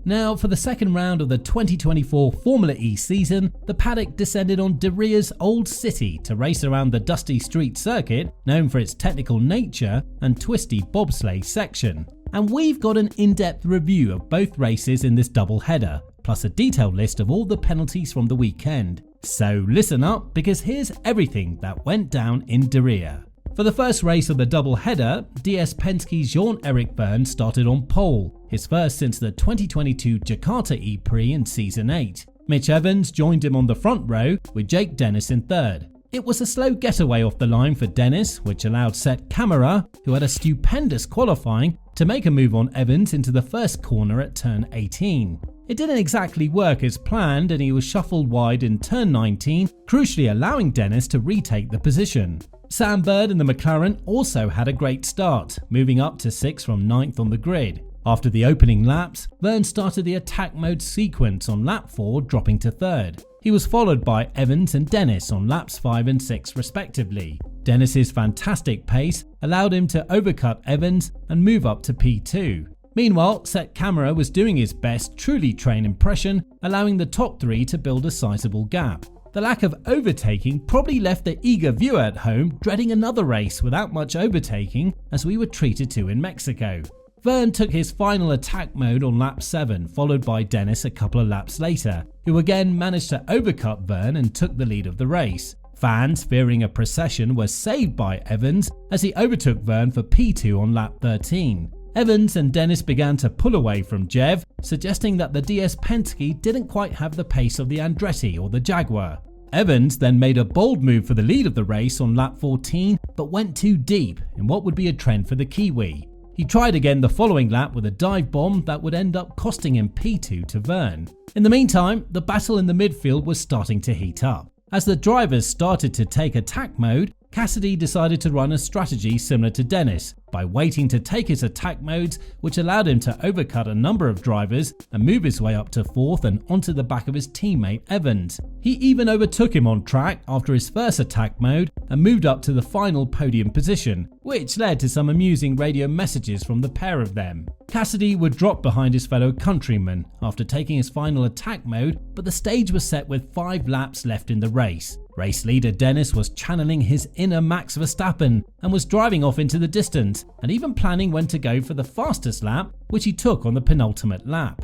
Now, for the second round of the 2024 Formula E season, the paddock descended on Diriyah's Old City to race around the dusty street circuit, known for its technical nature and twisty bobsleigh section. And we've got an in-depth review of both races in this double header, plus a detailed list of all the penalties from the weekend. So listen up, because here's everything that went down in Diriyah. For the first race of the double-header, DS Penske's Jean-Eric Vergne started on pole, his first since the 2022 Jakarta E-Prix in Season 8. Mitch Evans joined him on the front row, with Jake Dennis in third. It was a slow getaway off the line for Dennis, which allowed Set Camara, who had a stupendous qualifying, to make a move on Evans into the first corner at turn 18. It didn't exactly work as planned, and he was shuffled wide in turn 19, crucially allowing Dennis to retake the position. Sam Bird and the McLaren also had a great start, moving up to 6th from 9th on the grid. After the opening laps, Vergne started the attack mode sequence on lap 4, dropping to 3rd. He was followed by Evans and Dennis on laps 5 and 6 respectively. Dennis's fantastic pace allowed him to overcut Evans and move up to P2. Meanwhile, Set Camara was doing his best truly train impression, allowing the top 3 to build a sizable gap. The lack of overtaking probably left the eager viewer at home dreading another race without much overtaking, as we were treated to in Mexico. Vergne took his final attack mode on lap 7, followed by Dennis a couple of laps later, who again managed to overcut Vergne and took the lead of the race. Fans, fearing a procession, were saved by Evans as he overtook Vergne for P2 on lap 13. Evans and Dennis began to pull away from Jev, suggesting that the DS Penske didn't quite have the pace of the Andretti or the Jaguar. Evans then made a bold move for the lead of the race on lap 14, but went too deep in what would be a trend for the Kiwi. He tried again the following lap with a dive bomb that would end up costing him P2 to Vergne. In the meantime, the battle in the midfield was starting to heat up. As the drivers started to take attack mode, Cassidy decided to run a strategy similar to Dennis by waiting to take his attack modes, which allowed him to overcut a number of drivers and move his way up to 4th and onto the back of his teammate Evans. He even overtook him on track after his first attack mode and moved up to the final podium position, which led to some amusing radio messages from the pair of them. Cassidy would drop behind his fellow countryman after taking his final attack mode, but the stage was set with 5 laps left in the race. Race leader Dennis was channeling his inner Max Verstappen and was driving off into the distance, and even planning when to go for the fastest lap, which he took on the penultimate lap.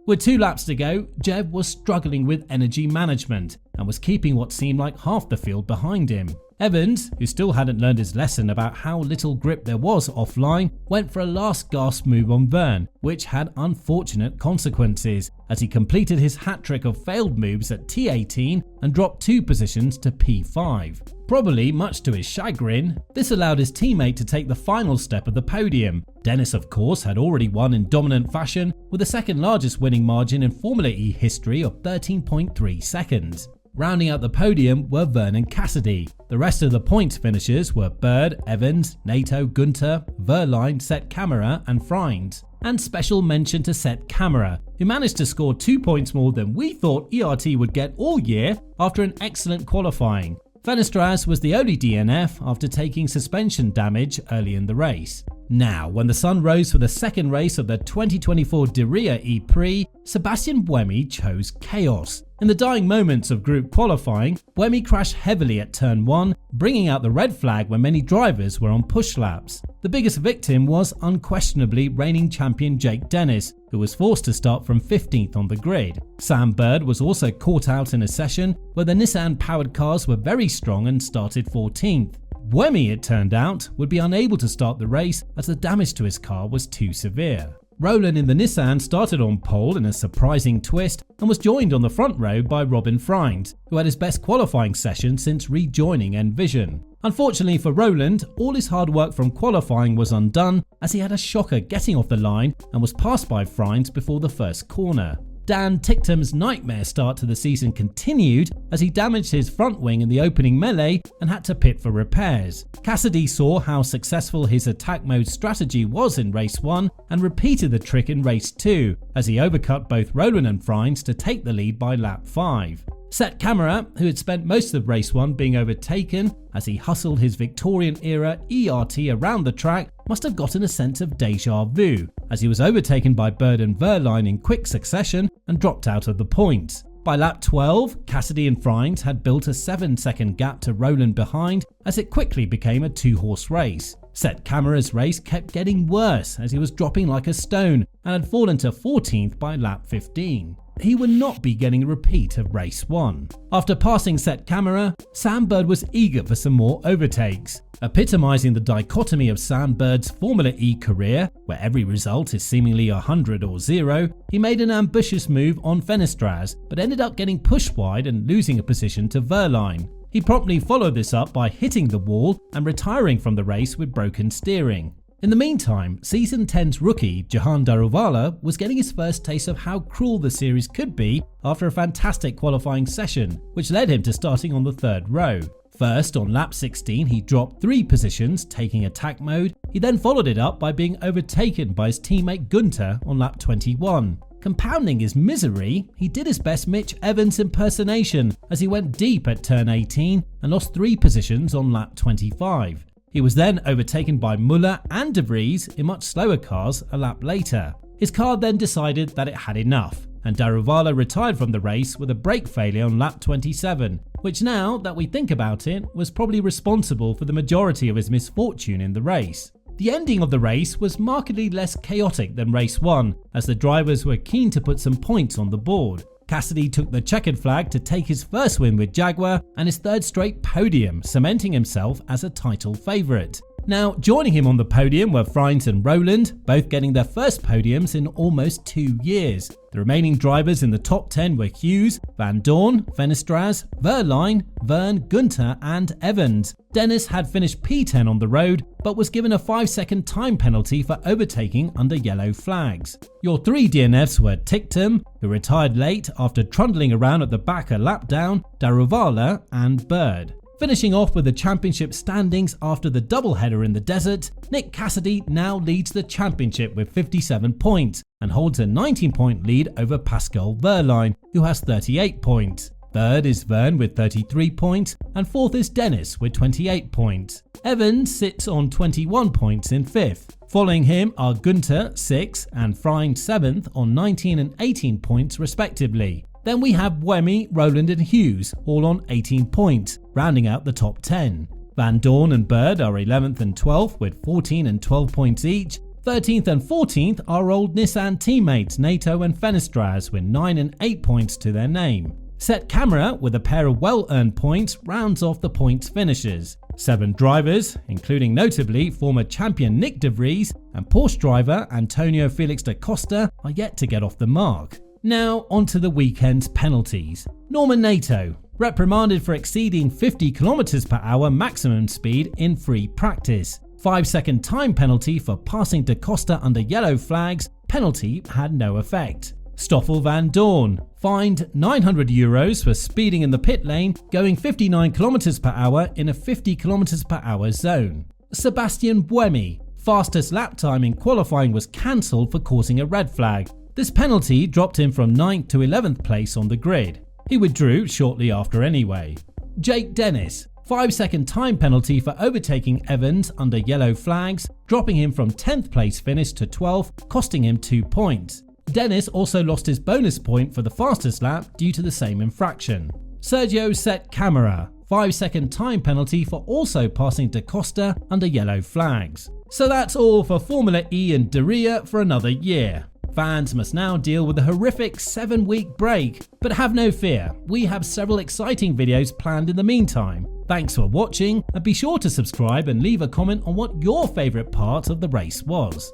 With 2 laps to go, Jev was struggling with energy management and was keeping what seemed like half the field behind him. Evans, who still hadn't learned his lesson about how little grip there was offline, went for a last gasp move on Vergne, which had unfortunate consequences, as he completed his hat-trick of failed moves at T18 and dropped 2 positions to P5. Probably much to his chagrin, this allowed his teammate to take the final step of the podium. Dennis, of course, had already won in dominant fashion, with the second largest winning margin in Formula E history of 13.3 seconds. Rounding out the podium were Vergne and Cassidy. The rest of the points finishers were Bird, Evans, Nato, Gunter, Verline, Set Camara and Freins. And special mention to Set Camara, who managed to score 2 points more than we thought ERT would get all year after an excellent qualifying. Fenestras was the only DNF after taking suspension damage early in the race. Now, when the sun rose for the second race of the 2024 Diriyah E-Prix, Sebastian Buemi chose chaos. In the dying moments of group qualifying, Buemi crashed heavily at turn 1, bringing out the red flag when many drivers were on push laps. The biggest victim was unquestionably reigning champion Jake Dennis, who was forced to start from 15th on the grid. Sam Bird was also caught out in a session where the Nissan-powered cars were very strong and started 14th. Buemi, it turned out, would be unable to start the race as the damage to his car was too severe. Roland in the Nissan started on pole in a surprising twist and was joined on the front row by Robin Freins, who had his best qualifying session since rejoining Envision. Unfortunately for Roland, all his hard work from qualifying was undone as he had a shocker getting off the line and was passed by Freins before the first corner. Dan Ticktum's nightmare start to the season continued as he damaged his front wing in the opening melee and had to pit for repairs. Cassidy saw how successful his attack mode strategy was in race 1 and repeated the trick in race 2 as he overcut both Roland and Freins to take the lead by lap 5. Set Camera, who had spent most of race 1 being overtaken as he hustled his Victorian-era ERT around the track, must have gotten a sense of deja vu, as he was overtaken by Bird and Verline in quick succession and dropped out of the points. By lap 12, Cassidy and Frines had built a 7-second gap to Rowland behind as it quickly became a 2-horse race. Set Camera's race kept getting worse as he was dropping like a stone and had fallen to 14th by lap 15. He would not be getting a repeat of race 1. After passing Set Camera, Sam Bird was eager for some more overtakes. Epitomising the dichotomy of Sam Bird's Formula E career, where every result is seemingly 100 or 0, he made an ambitious move on Fenestraz, but ended up getting pushed wide and losing a position to Verline. He promptly followed this up by hitting the wall and retiring from the race with broken steering. In the meantime, Season 10's rookie, Jahan Daruvala, was getting his first taste of how cruel the series could be after a fantastic qualifying session, which led him to starting on the 3rd row. First, on lap 16, he dropped 3 positions, taking attack mode. He then followed it up by being overtaken by his teammate Gunter on lap 21. Compounding his misery, he did his best Mitch Evans impersonation as he went deep at turn 18 and lost 3 positions on lap 25. He was then overtaken by Muller and De Vries in much slower cars a lap later. His car then decided that it had enough, and Daruvala retired from the race with a brake failure on lap 27, which, now that we think about it, was probably responsible for the majority of his misfortune in the race. The ending of the race was markedly less chaotic than race 1, as the drivers were keen to put some points on the board. Cassidy took the checkered flag to take his first win with Jaguar and his 3rd straight podium, cementing himself as a title favourite. Now, joining him on the podium were Frines and Rowland, both getting their first podiums in almost 2 years. The remaining drivers in the top 10 were Hughes, Van Dorn, Fenestraz, Verline, Verne, Gunter and Evans. Dennis had finished P10 on the road, but was given a 5-second time penalty for overtaking under yellow flags. Your 3 DNFs were Tictum, who retired late after trundling around at the back a lap down, Daruvala and Bird. Finishing off with the championship standings after the doubleheader in the desert, Nick Cassidy now leads the championship with 57 points and holds a 19-point lead over Pascal Verline, who has 38 points. Third is Verne with 33 points, and 4th is Dennis with 28 points. Evans sits on 21 points in 5th. Following him are Gunter 6th and Frine 7th on 19 and 18 points respectively. Then we have Buemi, Rowland and Hughes, all on 18 points, rounding out the top 10. Van Dorn and Bird are 11th and 12th with 14 and 12 points each. 13th and 14th are old Nissan teammates Nato and Fenestraz with 9 and 8 points to their name. Set Camera, with a pair of well-earned points, rounds off the points finishes. 7 drivers, including notably former champion Nick De Vries and Porsche driver Antonio Felix da Costa, are yet to get off the mark. Now onto the weekend's penalties. Norman Nato, reprimanded for exceeding 50 km/h maximum speed in free practice. 5-second time penalty for passing Da Costa under yellow flags. Penalty had no effect. Stoffel Van Dorn, fined €900 for speeding in the pit lane, going 59 km/h in a 50 km/h zone. Sebastian Buemi, fastest lap time in qualifying was cancelled for causing a red flag. This penalty dropped him from 9th to 11th place on the grid. He withdrew shortly after anyway. Jake Dennis, 5-second time penalty for overtaking Evans under yellow flags, dropping him from 10th place finish to 12th, costing him 2 points. Dennis also lost his bonus point for the fastest lap due to the same infraction. Sergio Set Camera, 5-second time penalty for also passing Da Costa under yellow flags. So that's all for Formula E and Diriyah for another year. Fans must now deal with the horrific 7-week break, but have no fear, we have several exciting videos planned in the meantime. Thanks for watching, and be sure to subscribe and leave a comment on what your favourite part of the race was.